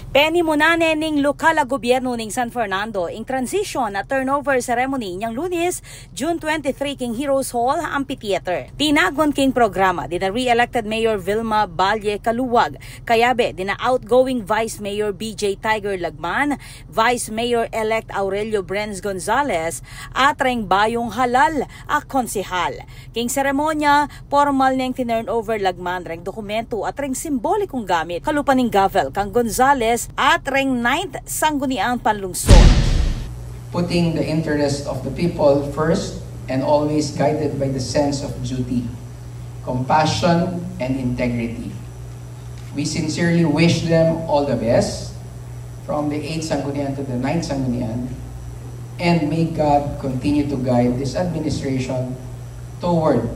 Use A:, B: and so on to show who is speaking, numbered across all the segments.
A: Penny munane ning lokal a gobyerno ning San Fernando ing transition at turnover ceremony niyang Lunes, June 23 king Heroes Hall, Amphitheater. Tinagon king programa dina re-elected Mayor Vilma Valle Caluwag, kayabe dina outgoing Vice Mayor BJ Tiger Lagman, Vice Mayor-elect Aurelio Brenz Gonzales at reng bayong halal a konsehal. King seremonya, formal niyang tinurnover Lagman reng dokumento at reng simbolikong gamit kalupan ning gavel kang Gonzales at reng 9th sangguniang panlungsod.
B: Putting the interest of the people first and always guided by the sense of duty, compassion, and integrity. We sincerely wish them all the best from the 8th Sanggunian to the 9th Sanggunian, and may God continue to guide this administration toward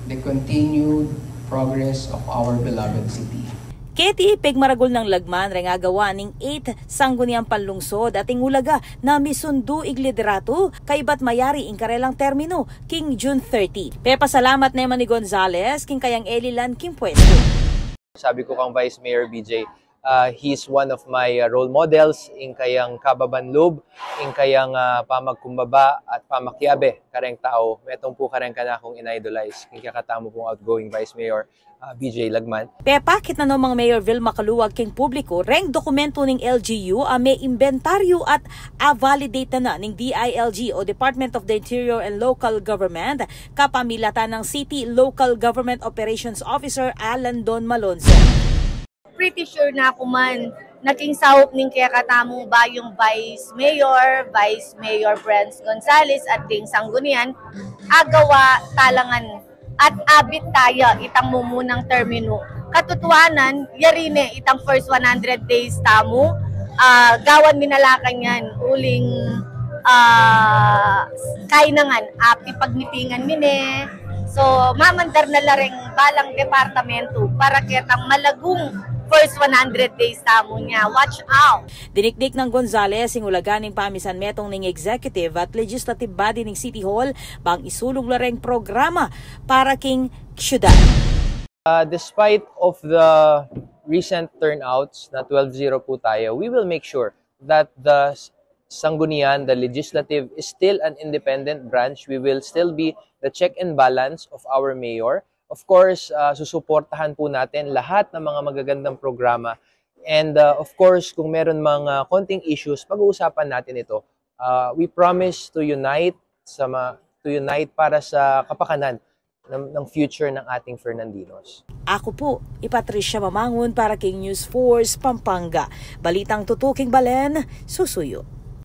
B: the continued progress of our beloved city.
A: Keti pigmaragol ng Lagman reng agawa ning 8th sangguniang panlungsod at ingulaga na misundu igliderato kay bat mayari ing karelang termino king June 30. Pasalamat naman ni Gonzales king kayang elilan king pwesto.
C: Sabi ko kang Vice Mayor BJ, he's one of my role models in kayang kababanlob, in kayang pamagkumbaba at pamakyabe kareng tao. Metong po kareng kana akong in-idolize. King kakatamo pong outgoing Vice Mayor BJ Lagman.
A: Pakit na nomang Mayor Vilma Caluwag king publiko reng dokumento ning LGU may inventaryo at validate na ning DILG o Department of the Interior and Local Government kapamilatan ng City Local Government Operations Officer Alan Don Malonzo.
D: Pretty sure na ako man naging sahop ning kaya katamong bayong Vice Mayor Brenz Gonzales at ding Sanggunian agawa talangan at abit tayo itang mumunang termino. Katutuanan, yarine itang first 100 days tamo, gawan minalakan yan, uling kainangan, api pagmitingan mine. So, mamandar na lareng balang departamento para kitang malagong first 100 days tamo niya. Watch out!
A: Dinikdik ng Gonzales ing ulagan ning pamisan metong ning executive at legislative body ning City Hall bang isulong lareng programa para king syudad.
C: Despite of the recent turnouts na 12-0 po tayo, we will make sure that the Sanggunian, the legislative, is still an independent branch. We will still be the check and balance of our mayor. Of course, susuportahan po natin lahat ng mga magagandang programa. And of course, kung meron mga konting issues, pag-uusapan natin ito. We promise to unite para sa kapakanan ng future ng ating Fernandinos.
A: Ako po, Patricia Mamangon para King News Force Pampanga. Balitang tutuking Balen, susuyo.